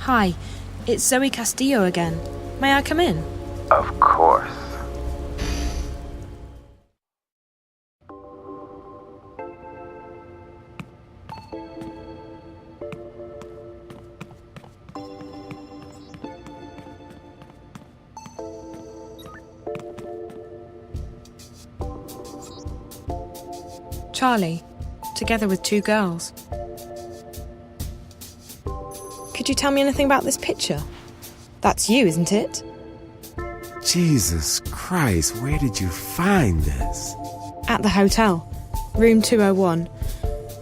Hi, it's Zoe Castillo again. May I come in? Of course. Charlie, together with 2 girls. Could you tell me anything about this picture? That's you, isn't it? Jesus Christ, where did you find this? At the hotel, room 201.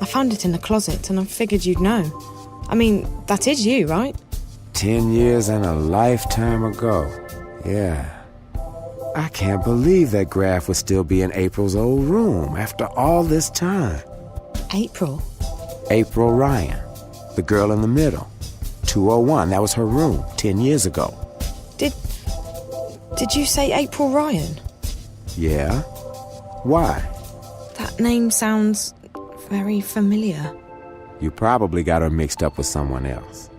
I found it in the closet and I figured you'd know. I mean, that is you, right? 10 years and a lifetime ago. Yeah. I can't believe that graph would still be in April's old room after all this time. April? April Ryan, the girl in the middle. 201, that was her room 10 years ago. Did you say April Ryan? Yeah? Why? That name sounds very familiar. You probably got her mixed up with someone else.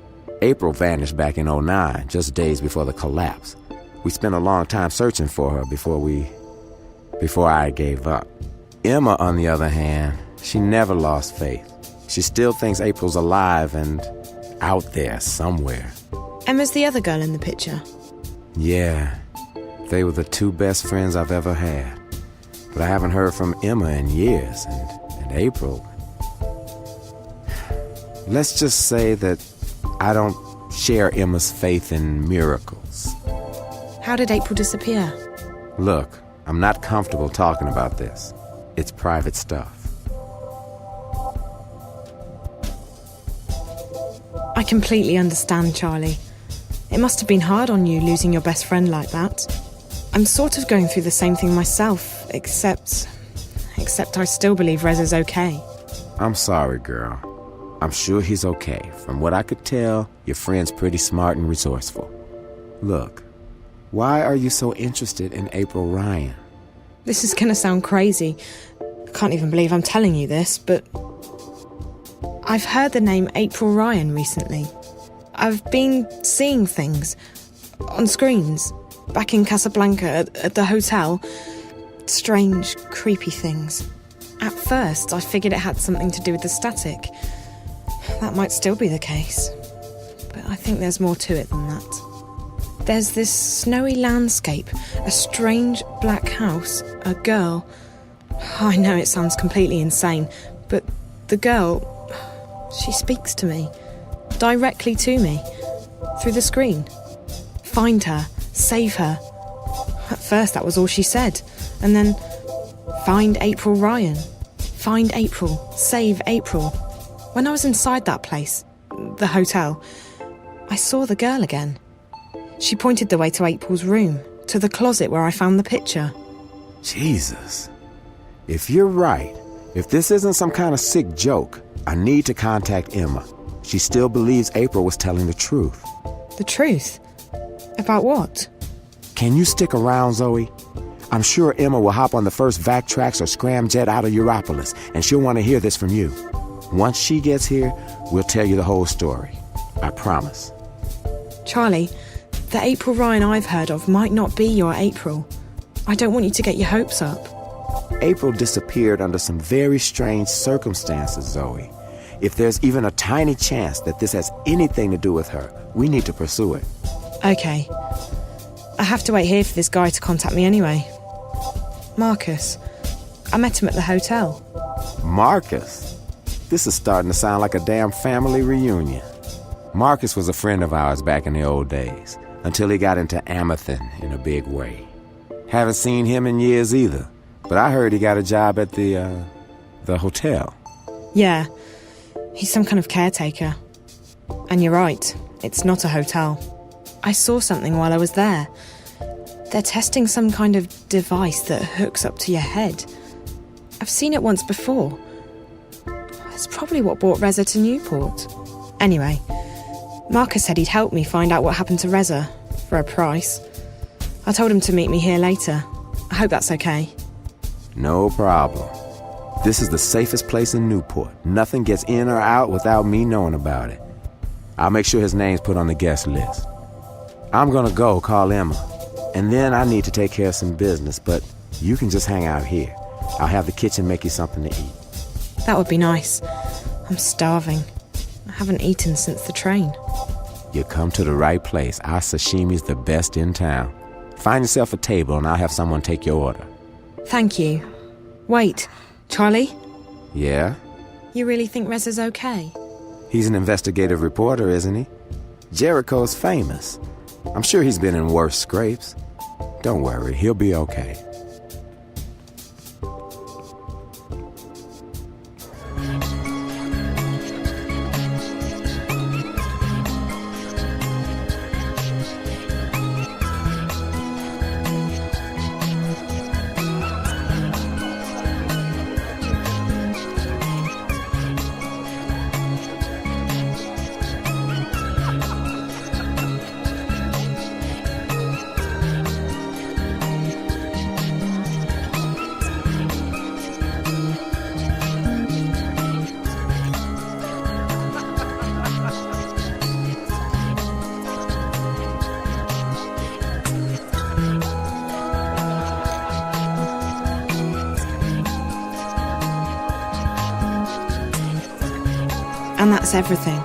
April vanished back in '09, just days before the collapse. We spent a long time searching for her before I gave up. Emma, on the other hand, she never lost faith. She still thinks April's alive and out there somewhere. Emma's the other girl in the picture? Yeah, they were the 2 best friends I've ever had. But I haven't heard from Emma in years, and April. Let's just say that I don't share Emma's faith in miracles. How did April disappear? Look, I'm not comfortable talking about this. It's private stuff. I completely understand, Charlie. It must have been hard on you losing your best friend like that. I'm sort of going through the same thing myself, except I still believe Reza's okay. I'm sorry, girl. I'm sure he's okay. From what I could tell, your friend's pretty smart and resourceful. Look, why are you so interested in April Ryan? This is gonna sound crazy. I can't even believe I'm telling you this, but I've heard the name April Ryan recently. I've been seeing things on screens back in Casablanca at the hotel. Strange, creepy things. At first, I figured it had something to do with the static. That might still be the case, but I think there's more to it than that. There's this snowy landscape, a strange black house, a girl. I know it sounds completely insane, but the girl, she speaks to me, directly to me, through the screen. Find her, save her. At first that was all she said, and then, find April Ryan. Find April, save April. When I was inside that place, the hotel, I saw the girl again. She pointed the way to April's room, to the closet where I found the picture. Jesus. If you're right, if this isn't some kind of sick joke, I need to contact Emma. She still believes April was telling the truth. The truth? About what? Can you stick around, Zoe? I'm sure Emma will hop on the first Vactrax or scramjet out of Europolis, and she'll want to hear this from you. Once she gets here, we'll tell you the whole story. I promise. Charlie, the April Ryan I've heard of might not be your April. I don't want you to get your hopes up. April disappeared under some very strange circumstances, Zoe. If there's even a tiny chance that this has anything to do with her, we need to pursue it. Okay. I have to wait here for this guy to contact me anyway. Marcus. I met him at the hotel. Marcus? This is starting to sound like a damn family reunion. Marcus was a friend of ours back in the old days, until he got into Amethyst in a big way. Haven't seen him in years either, but I heard he got a job at the hotel. Yeah, he's some kind of caretaker. And you're right, it's not a hotel. I saw something while I was there. They're testing some kind of device that hooks up to your head. I've seen it once before. It's probably what brought Reza to Newport. Anyway, Marcus said he'd help me find out what happened to Reza, for a price. I told him to meet me here later. I hope that's okay. No problem. This is the safest place in Newport. Nothing gets in or out without me knowing about it. I'll make sure his name's put on the guest list. I'm gonna go call Emma, and then I need to take care of some business, but you can just hang out here. I'll have the kitchen make you something to eat. That would be nice. I'm starving. I haven't eaten since the train. You come to the right place. Our sashimi's the best in town. Find yourself a table and I'll have someone take your order. Thank you. Wait, Charlie? Yeah? You really think Reza's okay? He's an investigative reporter, isn't he? Jericho's famous. I'm sure he's been in worse scrapes. Don't worry, he'll be okay. And that's everything.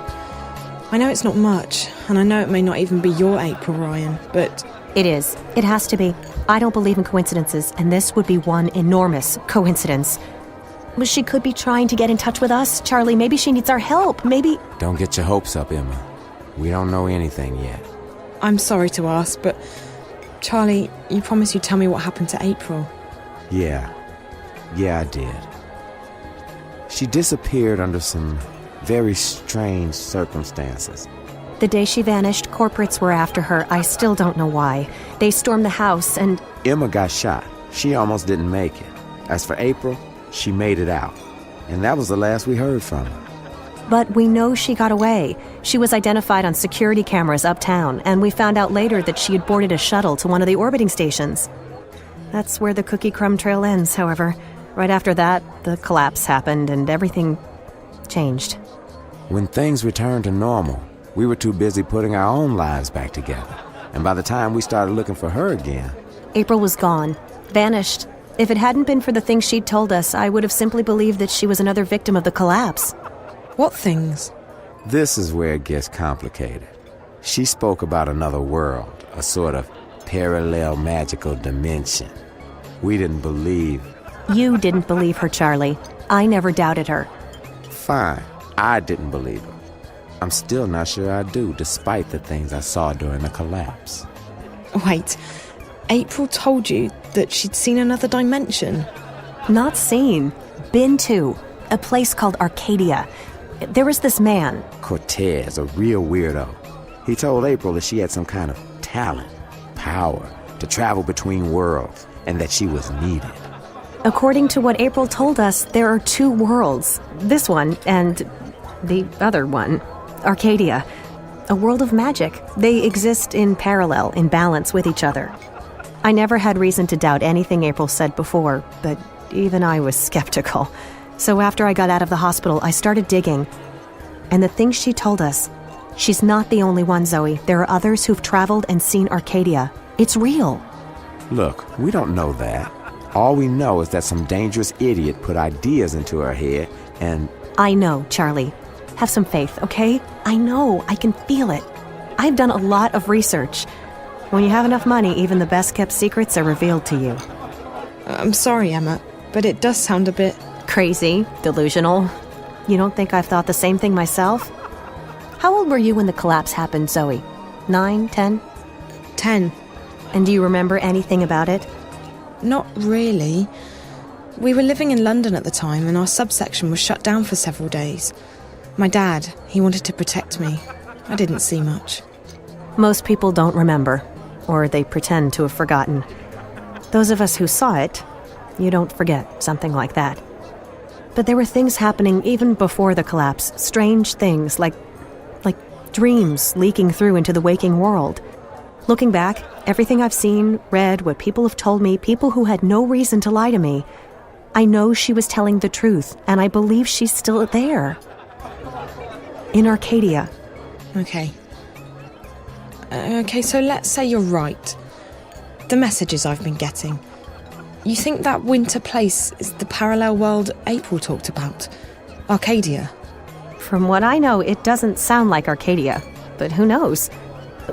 I know it's not much, and I know it may not even be your April, Ryan, but... It is. It has to be. I don't believe in coincidences, and this would be one enormous coincidence. She could be trying to get in touch with us. Charlie, maybe she needs our help. Maybe... Don't get your hopes up, Emma. We don't know anything yet. I'm sorry to ask, but... Charlie, you promised you'd tell me what happened to April. Yeah, I did. She disappeared under some very strange circumstances. The day she vanished, corporates were after her. I still don't know why. They stormed the house and... Emma got shot. She almost didn't make it. As for April, she made it out. And that was the last we heard from her. But we know she got away. She was identified on security cameras uptown, and we found out later that she had boarded a shuttle to one of the orbiting stations. That's where the cookie crumb trail ends, however. Right after that, the collapse happened and everything changed. When things returned to normal, we were too busy putting our own lives back together. And by the time we started looking for her again... April was gone. Vanished. If it hadn't been for the things she'd told us, I would have simply believed that she was another victim of the collapse. What things? This is where it gets complicated. She spoke about another world, a sort of parallel magical dimension. We didn't believe... You didn't believe her, Charlie. I never doubted her. Fine. I didn't believe her. I'm still not sure I do, despite the things I saw during the collapse. Wait, April told you that she'd seen another dimension? Not seen. Been to. A place called Arcadia. There was this man. Cortez, a real weirdo. He told April that she had some kind of talent, power, to travel between worlds, and that she was needed. According to what April told us, there are two worlds. This one and the other one. Arcadia. A world of magic. They exist in parallel, in balance with each other. I never had reason to doubt anything April said before, but even I was skeptical. So after I got out of the hospital, I started digging. And the things she told us, she's not the only one, Zoe. There are others who've traveled and seen Arcadia. It's real. Look, we don't know that. All we know is that some dangerous idiot put ideas into her head and... I know, Charlie. Have some faith, okay? I know. I can feel it. I've done a lot of research. When you have enough money, even the best-kept secrets are revealed to you. I'm sorry, Emma, but it does sound a bit... Crazy, delusional. You don't think I've thought the same thing myself? How old were you when the collapse happened, Zoe? 9, 10? 10. And do you remember anything about it? Not really. We were living in London at the time, and our subsection was shut down for several days. My dad, he wanted to protect me. I didn't see much. Most people don't remember, or they pretend to have forgotten. Those of us who saw it, you don't forget something like that. But there were things happening even before the collapse, strange things like dreams leaking through into the waking world. Looking back, everything I've seen, read, what people have told me, people who had no reason to lie to me, I know she was telling the truth, and I believe she's still there. In Arcadia. Okay. Okay, so let's say you're right. The messages I've been getting. You think that winter place is the parallel world April talked about? Arcadia? From what I know, it doesn't sound like Arcadia, but who knows?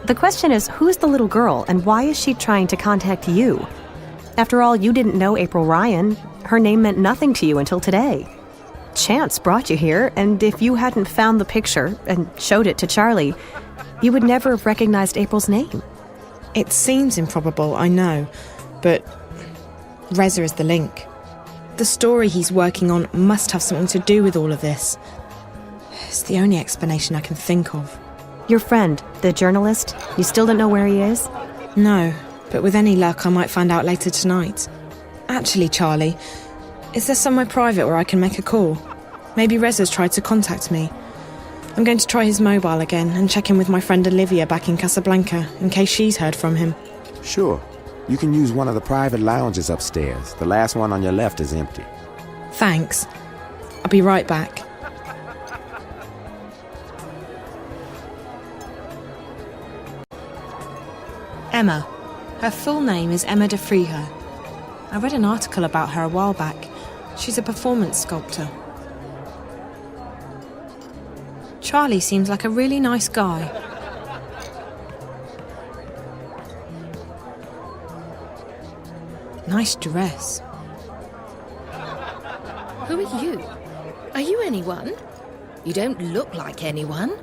The question is, who's the little girl, and why is she trying to contact you? After all, you didn't know April Ryan. Her name meant nothing to you until today. Chance brought you here, and if you hadn't found the picture and showed it to Charlie, you would never have recognized April's name. It seems improbable, I know, but Reza is the link. The story he's working on must have something to do with all of this. It's the only explanation I can think of. Your friend, the journalist, you still don't know where he is? No, but with any luck I might find out later tonight. Actually, Charlie, is there somewhere private where I can make a call? Maybe Reza's tried to contact me. I'm going to try his mobile again and check in with my friend Olivia back in Casablanca in case she's heard from him. Sure. You can use one of the private lounges upstairs. The last one on your left is empty. Thanks. I'll be right back. Emma. Her full name is Emma de Friher. I read an article about her a while back. She's a performance sculptor. Charlie seems like a really nice guy. Nice dress. Who are you? Are you anyone? You don't look like anyone.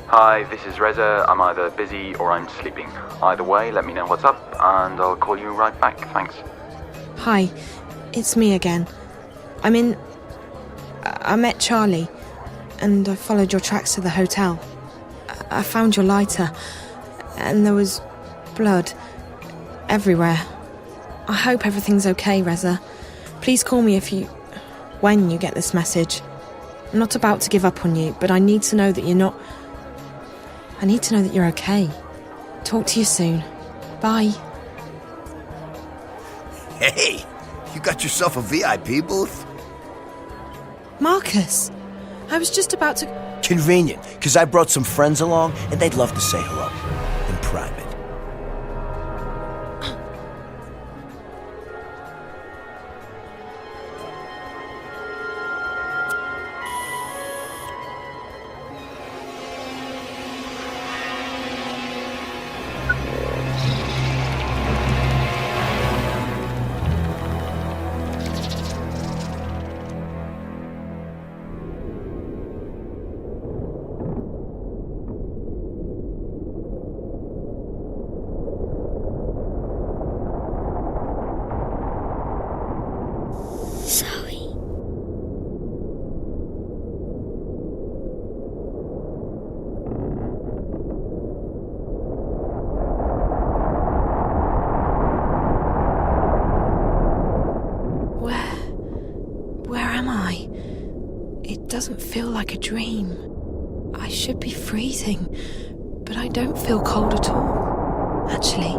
Hi, this is Reza. I'm either busy or I'm sleeping. Either way, let me know what's up and I'll call you right back. Thanks. Hi, it's me again. I met Charlie, and I followed your tracks to the hotel. I found your lighter, and there was blood everywhere. I hope everything's okay, Reza. Please call me when you get this message. I'm not about to give up on you, but I need to know that I need to know that you're okay. Talk to you soon. Bye. Hey, you got yourself a VIP booth? Marcus, I was just about to... Convenient, because I brought some friends along, and they'd love to say hello. In private. Where am I? It doesn't feel like a dream. I should be freezing, but I don't feel cold at all. Actually,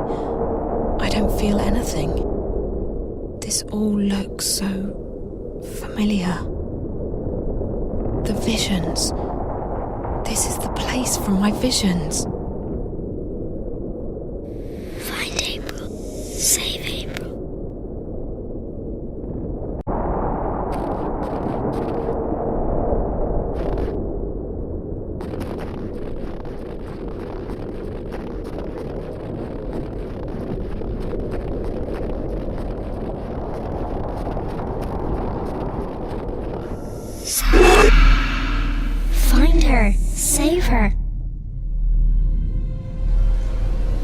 I don't feel anything. This all looks so familiar. The visions. This is the place from my visions. Find April. Save April. Find her. Save her.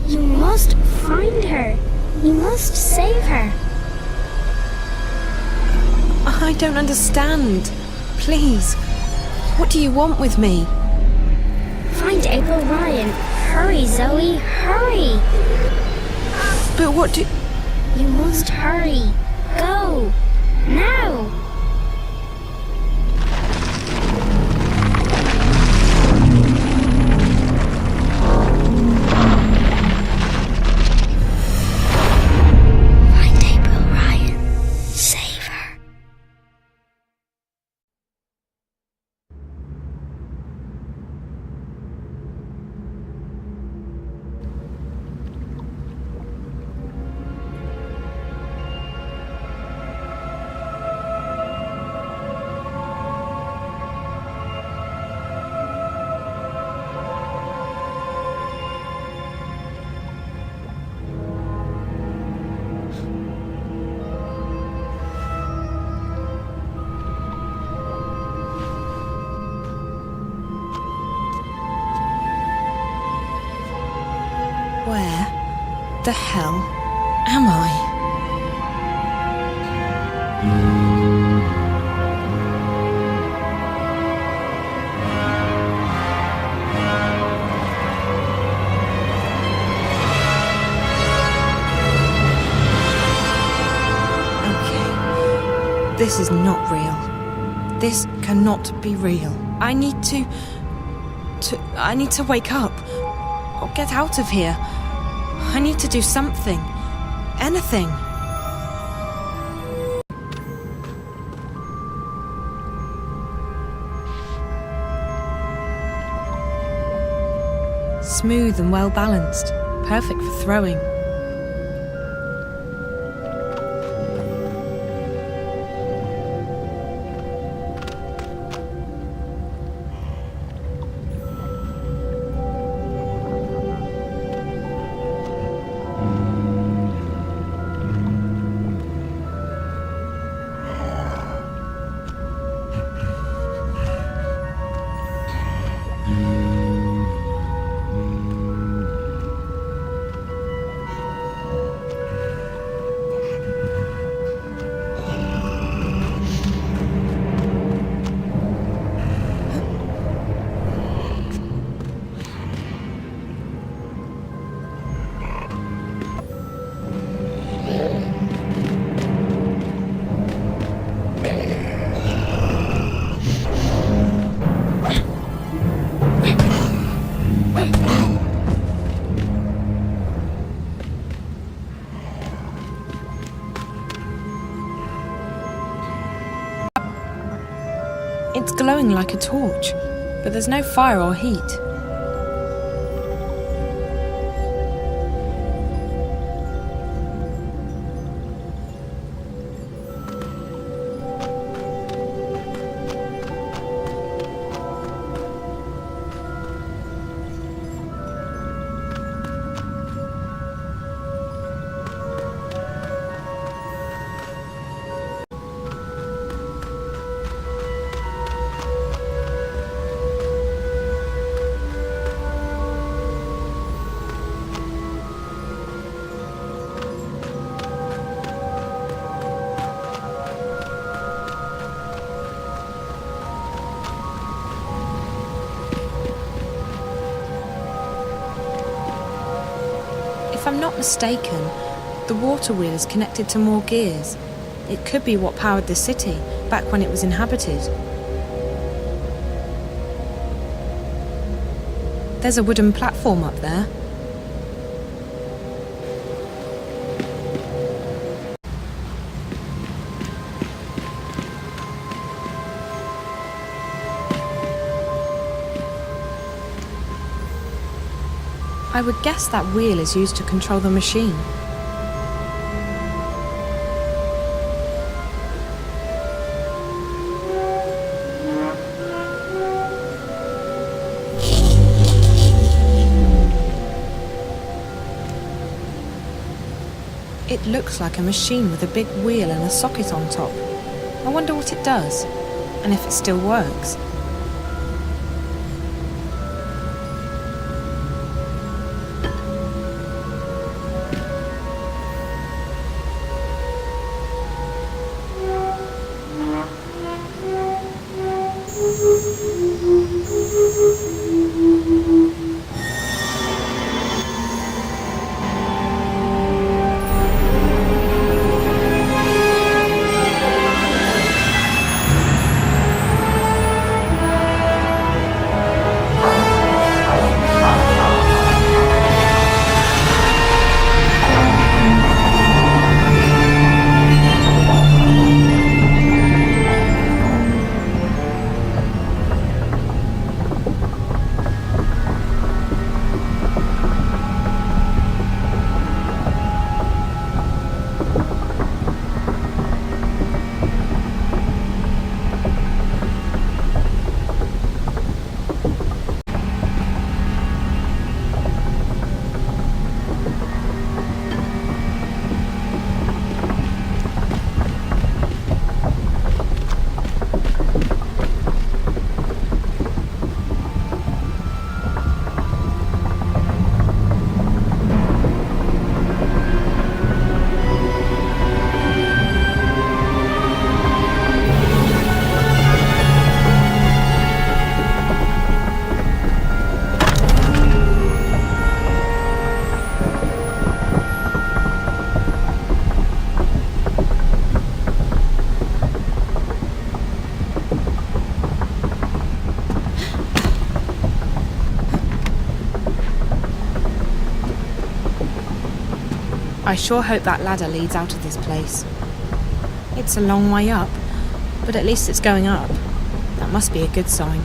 You must find her. You must save her. I don't understand. Please, what do you want with me? Find April Ryan. Hurry, Zoe, hurry! But what do... You must hurry. Go! Now! Find April Ryan. Save her. Where the hell am I? Okay, this is not real. This cannot be real. I need to wake up. Or get out of here. I need to do something. Anything. Smooth and well balanced. Perfect for throwing. It's glowing like a torch, but there's no fire or heat. If I'm not mistaken, the water wheel is connected to more gears. It could be what powered the city back when it was inhabited. There's a wooden platform up there. I would guess that wheel is used to control the machine. It looks like a machine with a big wheel and a socket on top. I wonder what it does, and if it still works. I sure hope that ladder leads out of this place. It's a long way up, but at least it's going up. That must be a good sign.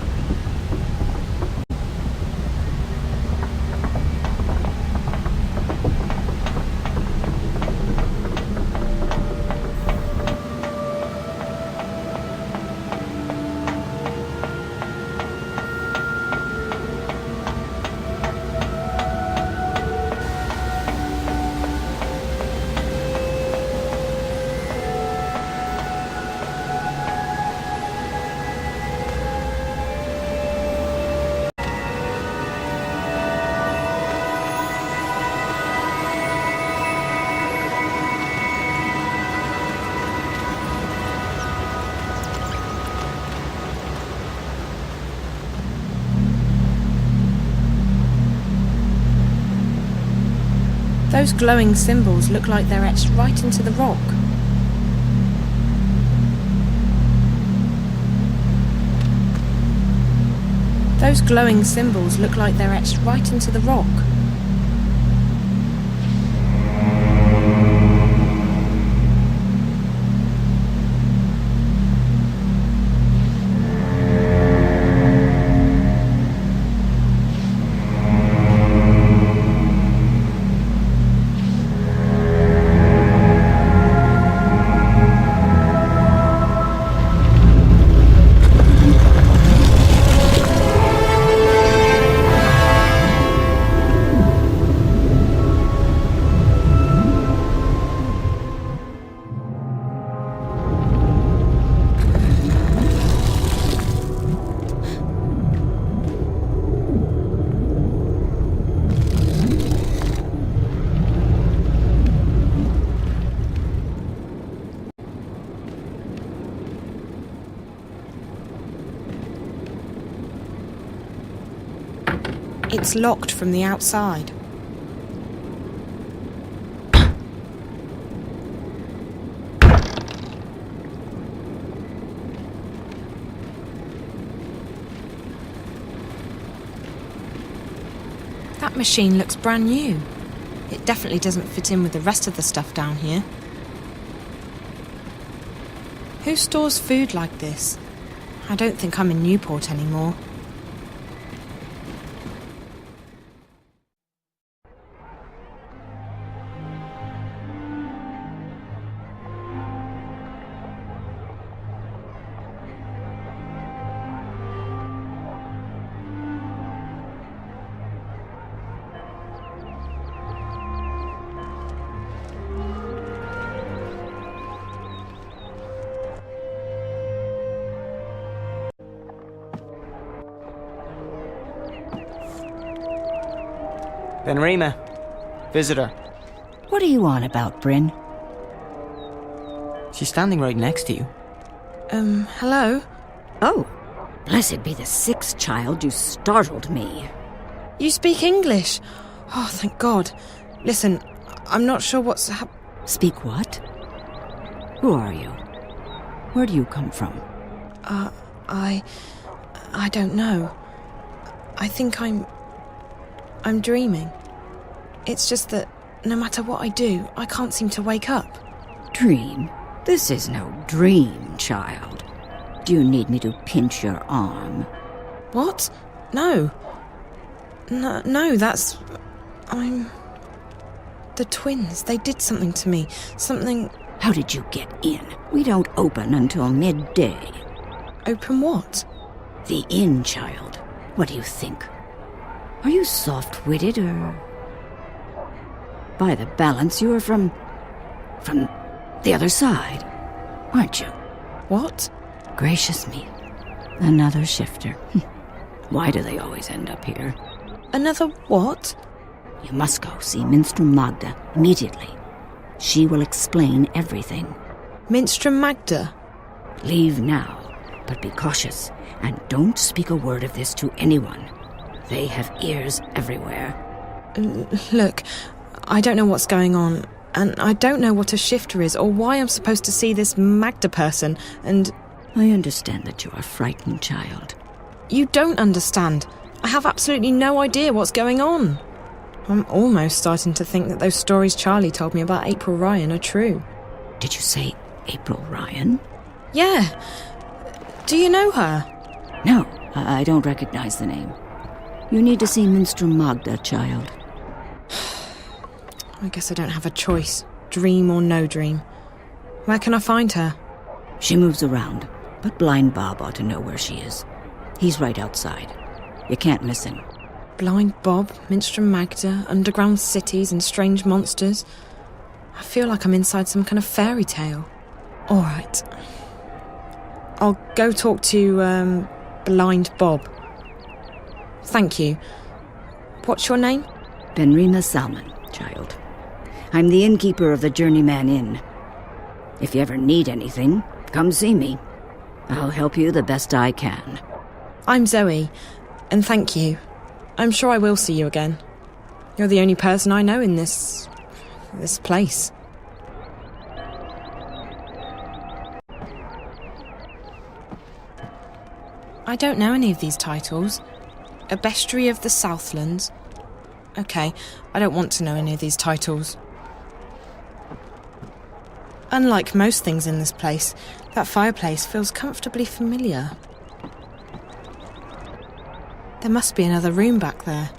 Those glowing symbols look like they're etched right into the rock. Those glowing symbols look like they're etched right into the rock. It's locked from the outside. That machine looks brand new. It definitely doesn't fit in with the rest of the stuff down here. Who stores food like this? I don't think I'm in Newport anymore. Benrima, visitor. What are you on about, Bryn? She's standing right next to you. Hello? Oh, blessed be the sixth child, you startled me. You speak English? Oh, thank God. Listen, I'm not sure what's Speak what? Who are you? Where do you come from? I don't know. I think I'm dreaming. It's just that no matter what I do, I can't seem to wake up. Dream? This is no dream, child. Do you need me to pinch your arm? What? No. No, that's... The twins, they did something to me. Something... How did you get in? We don't open until midday. Open what? The inn, child. What do you think? Are you soft-witted, or... By the balance, you are from the other side, aren't you? What? Gracious me. Another shifter. Why do they always end up here? Another what? You must go see Minstrel Magda immediately. She will explain everything. Minstrel Magda? Leave now, but be cautious, and don't speak a word of this to anyone. They have ears everywhere. Look, I don't know what's going on, and I don't know what a shifter is, or why I'm supposed to see this Magda person, and... I understand that you are frightened, child. You don't understand. I have absolutely no idea what's going on. I'm almost starting to think that those stories Charlie told me about April Ryan are true. Did you say April Ryan? Yeah. Do you know her? No, I don't recognize the name. You need to see Minstrel Magda, child. I guess I don't have a choice. Dream or no dream. Where can I find her? She moves around, but Blind Bob ought to know where she is. He's right outside. You can't miss him. Blind Bob, Minstrel Magda, underground cities and strange monsters. I feel like I'm inside some kind of fairy tale. All right. I'll go talk to, Blind Bob. Thank you. What's your name? Benrima Salmon, child. I'm the innkeeper of the Journeyman Inn. If you ever need anything, come see me. I'll help you the best I can. I'm Zoe, and thank you. I'm sure I will see you again. You're the only person I know in this place. I don't know any of these titles. A Bestiary of the Southlands. Okay, I don't want to know any of these titles. Unlike most things in this place, that fireplace feels comfortably familiar. There must be another room back there.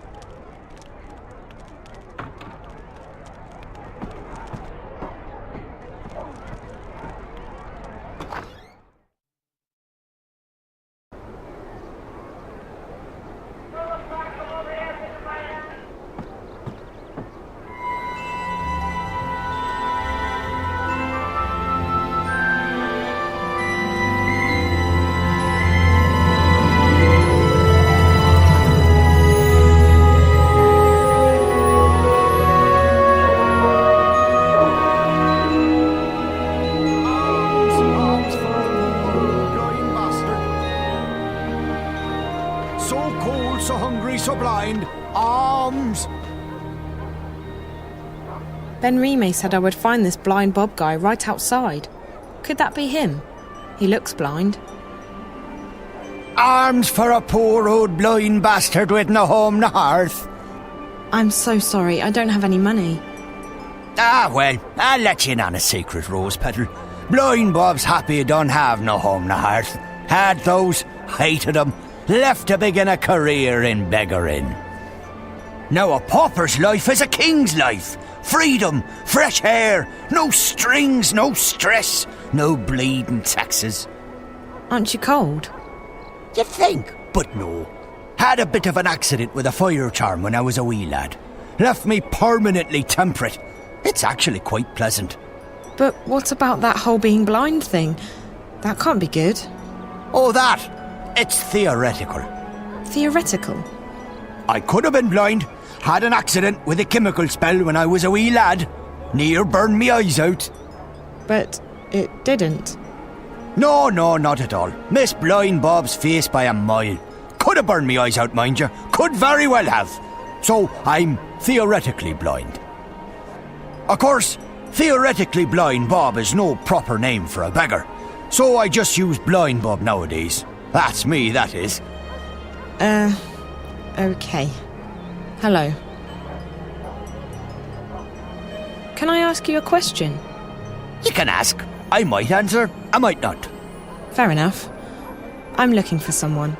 So hungry, so blind. Alms! Benrima said I would find this Blind Bob guy right outside. Could that be him? He looks blind. Alms for a poor old blind bastard with no home, no hearth. I'm so sorry, I don't have any money. Ah, well, I'll let you in on a secret, Rose Petal. Blind Bob's happy he don't have no home, no hearth. Had those, hated them. Left to begin a career in beggaring. Now a pauper's life is a king's life. Freedom, fresh air, no strings, no stress, no bleeding taxes. Aren't you cold? You think, but no. Had a bit of an accident with a fire charm when I was a wee lad. Left me permanently temperate. It's actually quite pleasant. But what about that whole being blind thing? That can't be good. Oh, that? It's theoretical. Theoretical? I could have been blind, had an accident with a chemical spell when I was a wee lad. Near burned me eyes out. But it didn't. No, not at all. Missed Blind Bob's face by a mile. Could have burned me eyes out, mind you. Could very well have. So I'm theoretically blind. Of course, theoretically Blind Bob is no proper name for a beggar. So I just use Blind Bob nowadays. That's me, that is. Okay. Hello. Can I ask you a question? You can ask. I might answer, I might not. Fair enough. I'm looking for someone.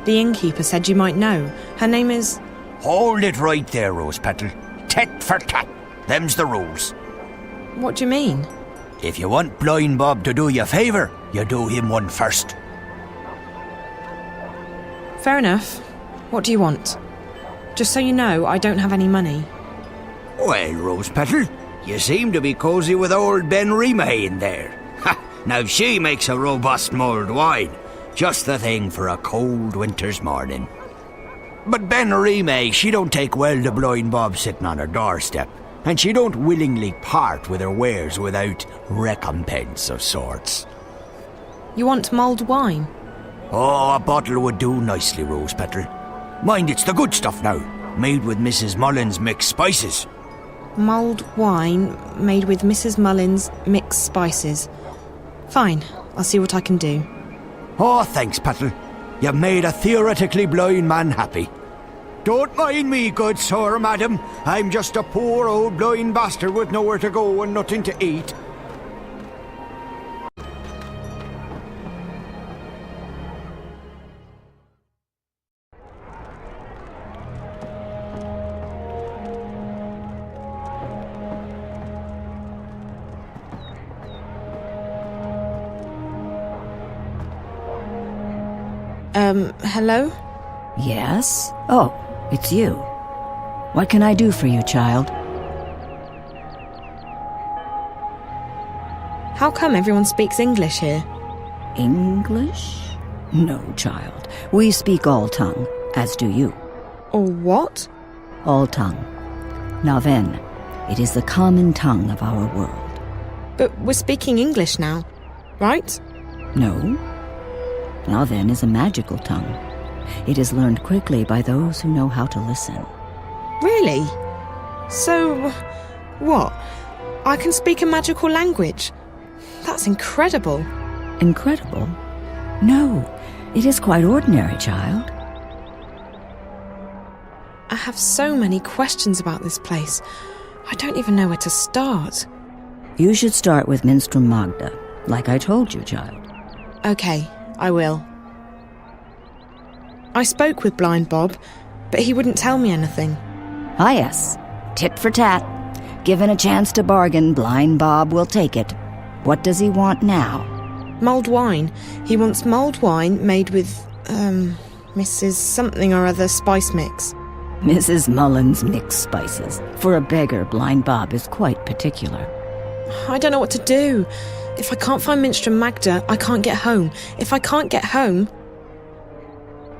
The innkeeper said you might know. Her name is... Hold it right there, Rose Petal. Tit for tat. Them's the rules. What do you mean? If you want Blind Bob to do you a favour, you do him one first. Fair enough. What do you want? Just so you know, I don't have any money. Well, Rose Petal, you seem to be cosy with old Benrima in there. Ha! Now she makes a robust mulled wine. Just the thing for a cold winter's morning. But Benrima, she don't take well to Blind Bob sitting on her doorstep. And she don't willingly part with her wares without recompense of sorts. You want mulled wine? Oh, a bottle would do nicely, Rose Petal. Mind, it's the good stuff now, made with Mrs. Mullins' mixed spices. Mulled wine made with Mrs. Mullins' mixed spices. Fine, I'll see what I can do. Oh, thanks, Petal. You've made a theoretically blind man happy. Don't mind me, good sir, madam. I'm just a poor old blind bastard with nowhere to go and nothing to eat. Hello? Yes? Oh, it's you. What can I do for you, child? How come everyone speaks English here? English? No, child. We speak all tongue, as do you. Or what? All tongue. Naven. It is the common tongue of our world. But we're speaking English now, right? No. Naven is a magical tongue. It is learned quickly by those who know how to listen. Really? So, what? I can speak a magical language? That's incredible. Incredible? No, it is quite ordinary, child. I have so many questions about this place. I don't even know where to start. You should start with Minstrel Magda, like I told you, child. Okay, I will. I spoke with Blind Bob, but he wouldn't tell me anything. Ah, yes. Tit for tat. Given a chance to bargain, Blind Bob will take it. What does he want now? Mulled wine. He wants mulled wine made with, Mrs. Something or other spice mix. Mrs. Mullins mixed spices. For a beggar, Blind Bob is quite particular. I don't know what to do. If I can't find Minstrel Magda, I can't get home. If I can't get home...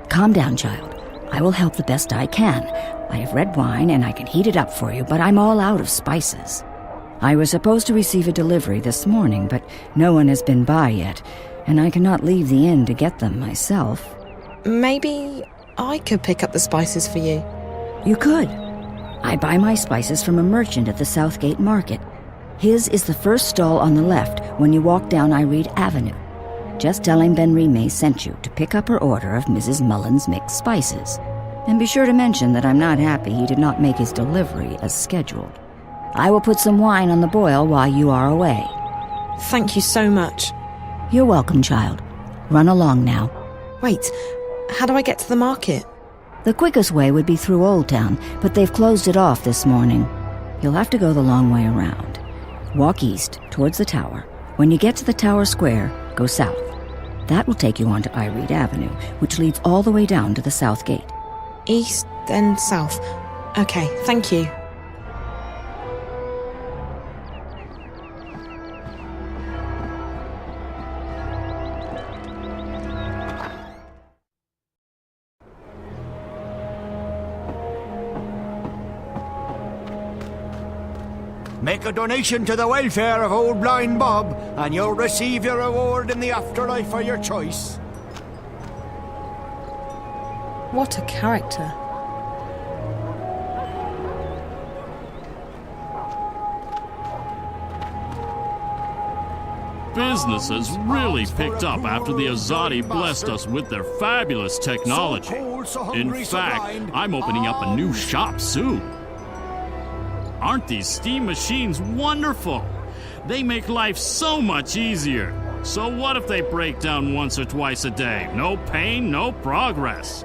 Calm down, child. I will help the best I can. I have red wine and I can heat it up for you, but I'm all out of spices. I was supposed to receive a delivery this morning, but no one has been by yet, and I cannot leave the inn to get them myself. Maybe I could pick up the spices for you. You could. I buy my spices from a merchant at the Southgate Market. His is the first stall on the left when you walk down Irede Avenue. Just tell him Ben Remay sent you to pick up her order of Mrs. Mullins' mixed spices. And be sure to mention that I'm not happy he did not make his delivery as scheduled. I will put some wine on the boil while you are away. Thank you so much. You're welcome, child. Run along now. Wait, how do I get to the market? The quickest way would be through Old Town, but they've closed it off this morning. You'll have to go the long way around. Walk east, towards the tower. When you get to the tower square, go south. That will take you onto Irede Avenue, which leads all the way down to the South Gate. East, then south. Okay, thank you. Make a donation to the welfare of old Blind Bob, and you'll receive your reward in the afterlife of your choice. What a character. Business has really picked up after the Azadi blessed us with their fabulous technology. In fact, I'm opening up a new shop soon. Aren't these steam machines wonderful? They make life so much easier. So what if they break down once or twice a day? No pain, no progress.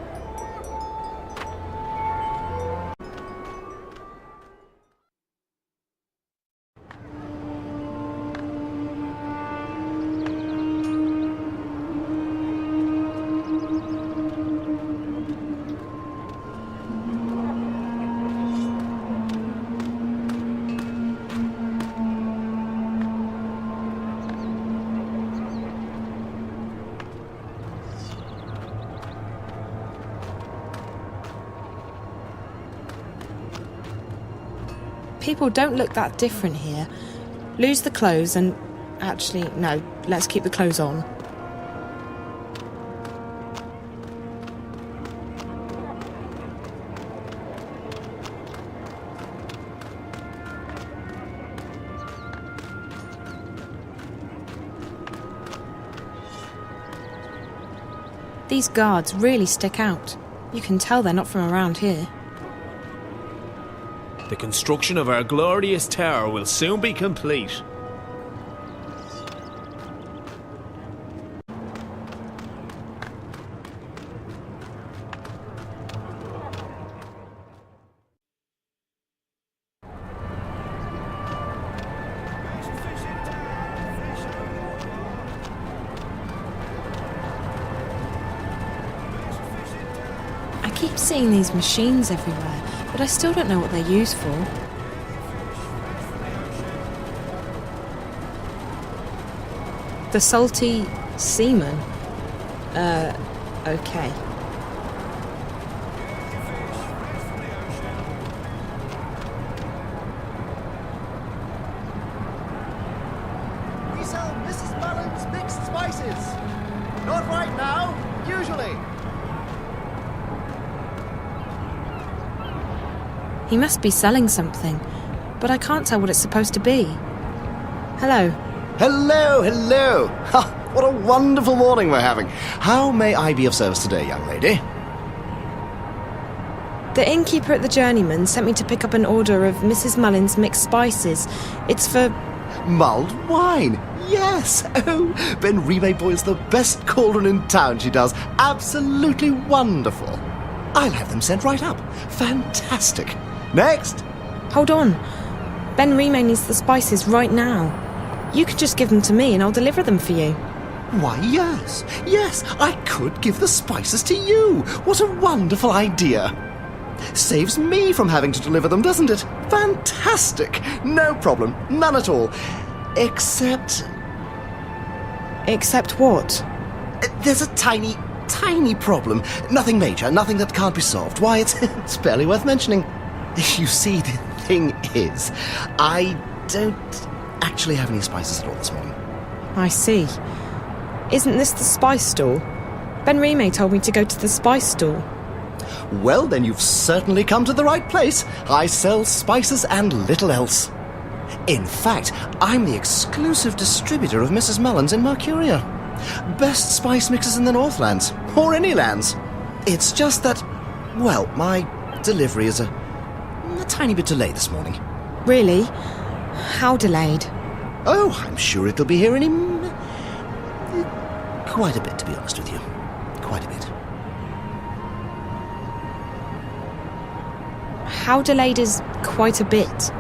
People don't look that different here. Lose the clothes and... Actually, no, let's keep the clothes on. These guards really stick out. You can tell they're not from around here. The construction of our glorious tower will soon be complete. I keep seeing these machines everywhere, but I still don't know what they're used for. The salty seaman? Okay. We sell Mrs. Mullen's mixed spices. Not right now, usually. He must be selling something, but I can't tell what it's supposed to be. Hello. Hello, hello. Ha, what a wonderful morning we're having. How may I be of service today, young lady? The innkeeper at the Journeyman sent me to pick up an order of Mrs. Mullen's mixed spices. It's for... Mulled wine. Yes. Oh, Ben Remay boils the best cauldron in town, she does. Absolutely wonderful. I'll have them sent right up. Fantastic. Next. Hold on. Ben Remay needs the spices right now. You can just give them to me and I'll deliver them for you. Why, yes. Yes, I could give the spices to you. What a wonderful idea. Saves me from having to deliver them, doesn't it? Fantastic. No problem. None at all. Except... Except what? There's a tiny problem. Nothing major, nothing that can't be solved. Why, it's barely worth mentioning. You see, the thing is, I don't actually have any spices at all this morning. I see. Isn't this the spice store? Ben Remay told me to go to the spice store. Well, then you've certainly come to the right place. I sell spices and little else. In fact, I'm the exclusive distributor of Mrs. Mullen's in Mercuria. Best spice mixers in the Northlands, or any lands. It's just that, well, my delivery is a tiny bit delayed this morning. Really? How delayed? Oh, I'm sure it'll be here any... quite a bit, to be honest with you. Quite a bit. How delayed is quite a bit?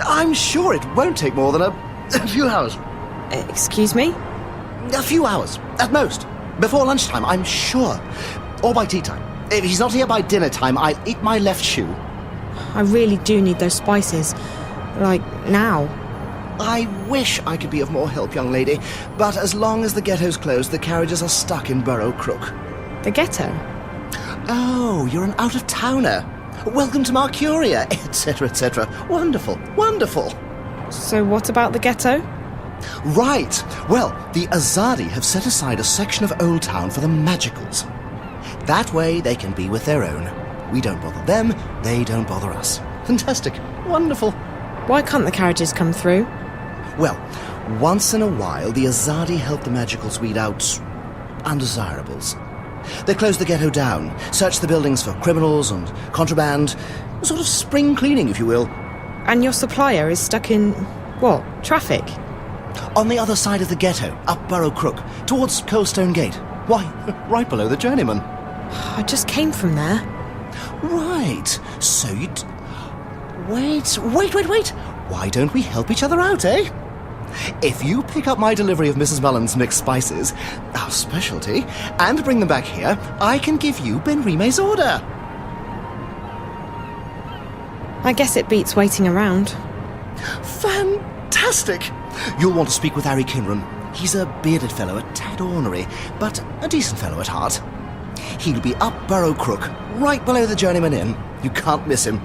I'm sure it won't take more than a few hours. Excuse me? A few hours, at most. Before lunchtime, I'm sure. Or by tea time. If he's not here by dinner time, I'll eat my left shoe. I really do need those spices. Like, now. I wish I could be of more help, young lady, but as long as the ghetto's closed, the carriages are stuck in Burrow Crook. The ghetto? Oh, you're an out-of-towner. Welcome to Mercuria, etc., etc. Wonderful, wonderful. So what about the ghetto? Right. Well, the Azadi have set aside a section of Old Town for the Magicals. That way they can be with their own. We don't bother them, they don't bother us. Fantastic. Wonderful. Why can't the carriages come through? Well, once in a while, the Azadi help the Magicals weed out undesirables. They close the ghetto down, search the buildings for criminals and contraband, sort of spring cleaning, if you will. And your supplier is stuck in, what, traffic? On the other side of the ghetto, up Burrow Crook, towards Coldstone Gate. Why, right below the Journeyman. I just came from there. Right, so you'd... Wait. Why don't we help each other out, eh? If you pick up my delivery of Mrs. Mullen's mixed spices, our specialty, and bring them back here, I can give you Ben Remay's order. I guess it beats waiting around. Fantastic! You'll want to speak with Harry Kinran. He's a bearded fellow, a tad ornery, but a decent fellow at heart. He'll be up Burrow Crook, right below the Journeyman Inn. You can't miss him.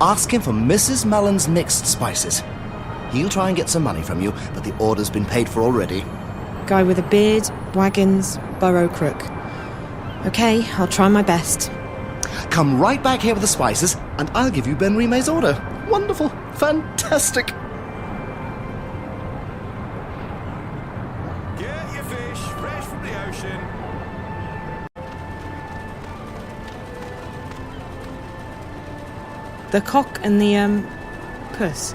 Ask him for Mrs. Mullen's mixed spices. He'll try and get some money from you, but the order's been paid for already. Guy with a beard, wagons, Burrow Crook. Okay, I'll try my best. Come right back here with the spices, and I'll give you Ben Remay's order. Wonderful. Fantastic. Get your fish fresh from the ocean. The cock and the, puss.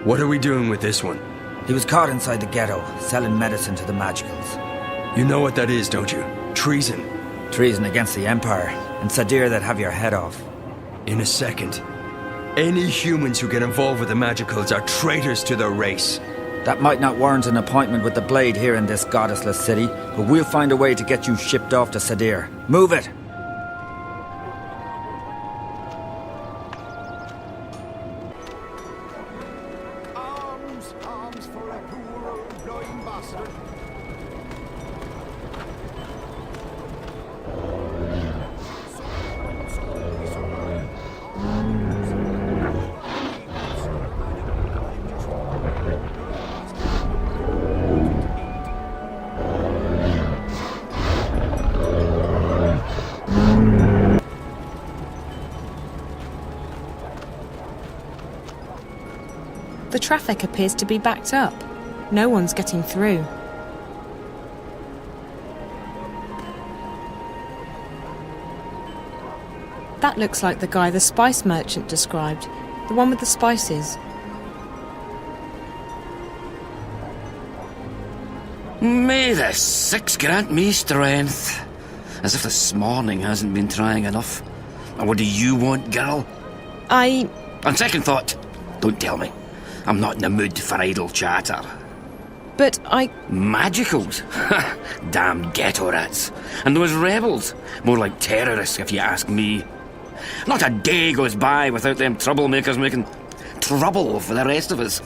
What are we doing with this one? He was caught inside the ghetto, selling medicine to the magicals. You know what that is, don't you? Treason. Treason against the Empire, and Sadir that'd have your head off. In a second. Any humans who get involved with the magicals are traitors to their race. That might not warrant an appointment with the Blade here in this goddessless city, but we'll find a way to get you shipped off to Sadir. Move it! The traffic appears to be backed up. No one's getting through. That looks like the guy the spice merchant described. The one with the spices. May the six grant me strength. As if this morning hasn't been trying enough. What do you want, girl? On second thought, don't tell me. I'm not in the mood for idle chatter. But Magicals? Damn ghetto rats. And those rebels? More like terrorists, if you ask me. Not a day goes by without them troublemakers making trouble for the rest of us.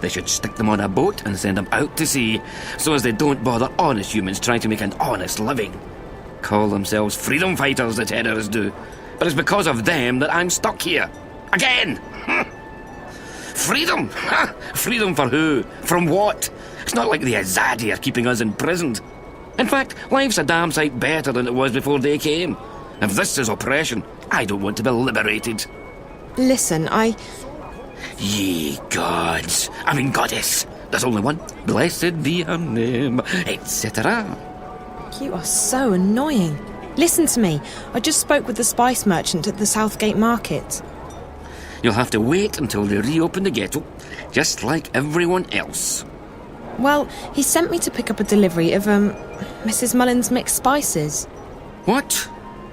They should stick them on a boat and send them out to sea, so as they don't bother honest humans trying to make an honest living. Call themselves freedom fighters, the terrorists do. But it's because of them that I'm stuck here. Again! Freedom? Freedom for who? From what? It's not like the Azadi are keeping us imprisoned. In fact, life's a damn sight better than it was before they came. If this is oppression, I don't want to be liberated. Listen, Ye gods, goddess. There's only one. Blessed be her name, etc. You are so annoying. Listen to me. I just spoke with the spice merchant at the Southgate Market. You'll have to wait until they reopen the ghetto, just like everyone else. Well, he sent me to pick up a delivery of, Mrs. Mullen's mixed spices. What?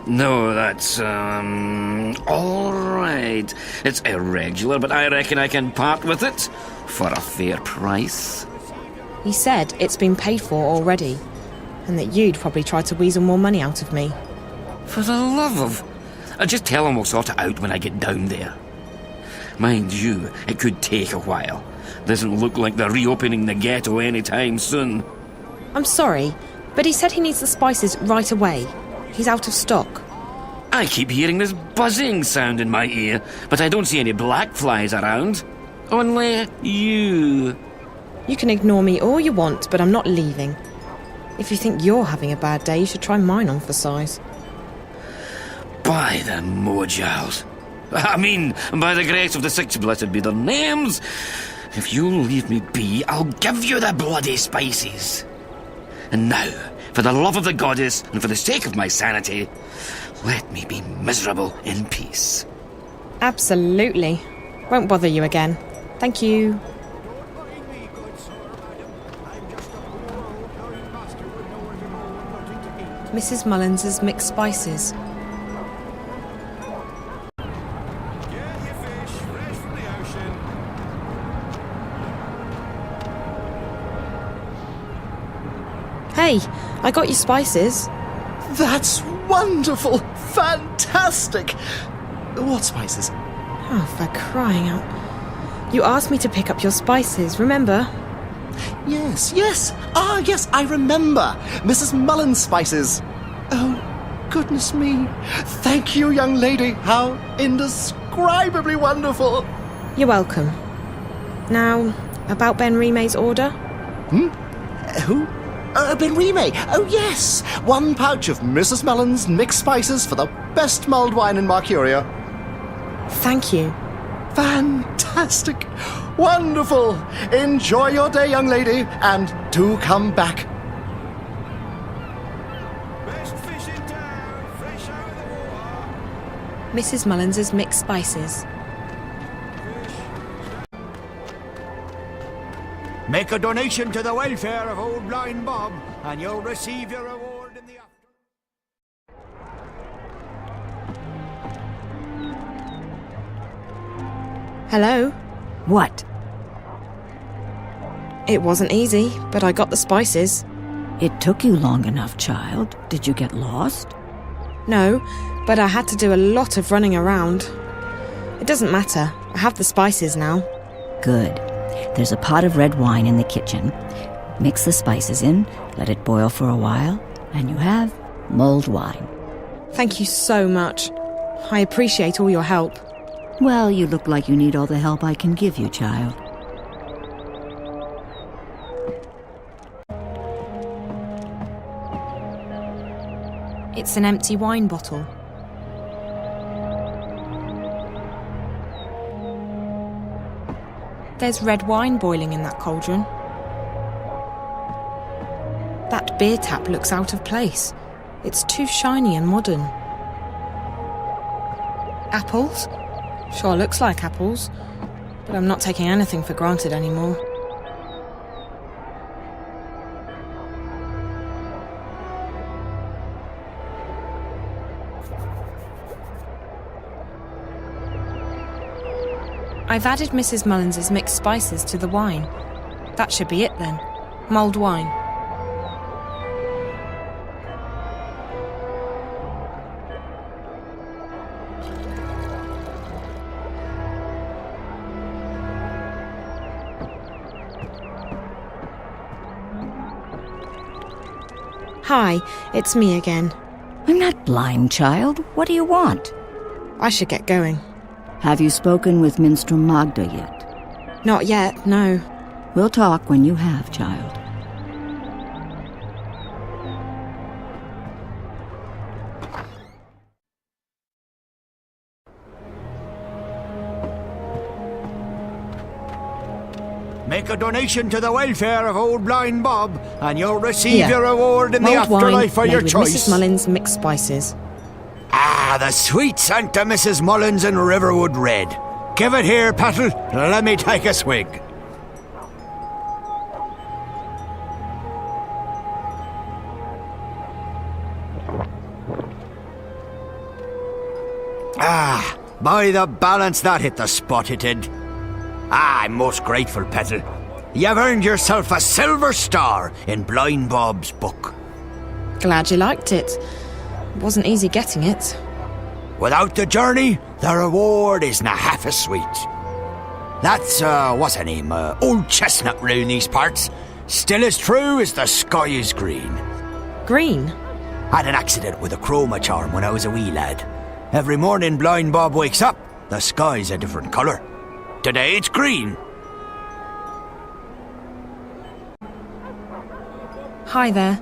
No, that's, all right. It's irregular, but I reckon I can part with it for a fair price. He said it's been paid for already, and that you'd probably try to weasel more money out of me. For the love of... I'll just tell him we'll sort it out when I get down there. Mind you, it could take a while. Doesn't look like they're reopening the ghetto anytime soon. I'm sorry, but he said he needs the spices right away. He's out of stock. I keep hearing this buzzing sound in my ear, but I don't see any black flies around. Only you. You can ignore me all you want, but I'm not leaving. If you think you're having a bad day, you should try mine on for size. By the Mojals. By the grace of the six blessed be their names. If you'll leave me be, I'll give you the bloody spices. And now, for the love of the goddess and for the sake of my sanity, let me be miserable in peace. Absolutely. Won't bother you again. Thank you. Mrs. Mullen's mixed spices. Hey, I got your spices. That's wonderful! Fantastic! What spices? Oh, for crying out. You asked me to pick up your spices, remember? Yes. Yes, I remember. Mrs. Mullen's spices. Oh, goodness me. Thank you, young lady. How indescribably wonderful. You're welcome. Now, about Ben Rime's order? Who? Ben Rime. Oh, yes. 1 pouch of Mrs. Mullen's mixed spices for the best mulled wine in Mercuria. Thank you. Fantastic. Wonderful! Enjoy your day, young lady, and do come back. Mrs. Mullins's mixed spices. Make a donation to the welfare of old blind Bob, and you'll receive your reward in the afternoon. Hello? What? It wasn't easy, but I got the spices. It took you long enough, child. Did you get lost? No, but I had to do a lot of running around. It doesn't matter. I have the spices now. Good. There's a pot of red wine in the kitchen. Mix the spices in, let it boil for a while, and you have mulled wine. Thank you so much. I appreciate all your help. Well, you look like you need all the help I can give you, child. It's an empty wine bottle. There's red wine boiling in that cauldron. That beer tap looks out of place. It's too shiny and modern. Apples? Sure looks like apples, but I'm not taking anything for granted anymore. I've added Mrs. Mullins's mixed spices to the wine. That should be it then. Mulled wine. Hi, it's me again. I'm not blind, child. What do you want? I should get going. Have you spoken with Minstrel Magda yet? Not yet, no. We'll talk when you have, child. Make a donation to the welfare of old blind Bob, and you'll receive Here. your reward in the Mulled wine afterlife of made your with choice. Mrs. Mullins's mixed spices. Ah, the sweet scent of Mrs. Mullins in Riverwood Red. Give it here, Petal. Let me take a swig. Ah, by the balance, that hit the spot, it did. Ah, I'm most grateful, Petal. You've earned yourself a silver star in Blind Bob's book. Glad you liked it. It wasn't easy getting it. Without the journey, the reward isn't half as sweet. That's, what's her name, old chestnut round these parts. Still as true as the sky is green. Green? Had an accident with a chroma charm when I was a wee lad. Every morning Blind Bob wakes up, the sky's a different colour. Today it's green. Hi there.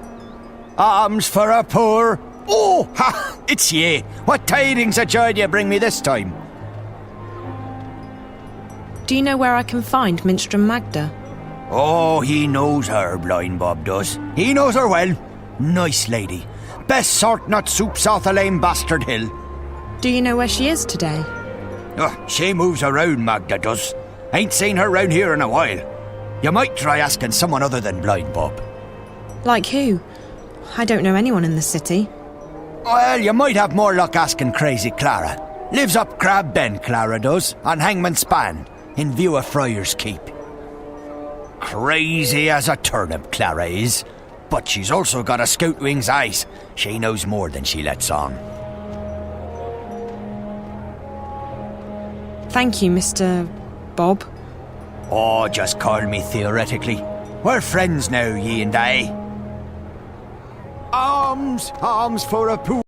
Alms for a poor. Oh, ha! It's ye. What tidings of joy do you bring me this time? Do you know where I can find Minstrel Magda? Oh, he knows her, Blind Bob does. He knows her well. Nice lady. Best sort nut soup south of Lame Bastard Hill. Do you know where she is today? Oh, she moves around, Magda does. Ain't seen her round here in a while. You might try asking someone other than Blind Bob. Like who? I don't know anyone in the city. Well, you might have more luck asking Crazy Clara. Lives up Crab Bend, Clara does, on Hangman's Span, in view of Friar's Keep. Crazy as a turnip, Clara is. But she's also got a scout wing's eyes. She knows more than she lets on. Thank you, Mr. Bob. Oh, just call me theoretically. We're friends now, ye and I. Alms for a poor.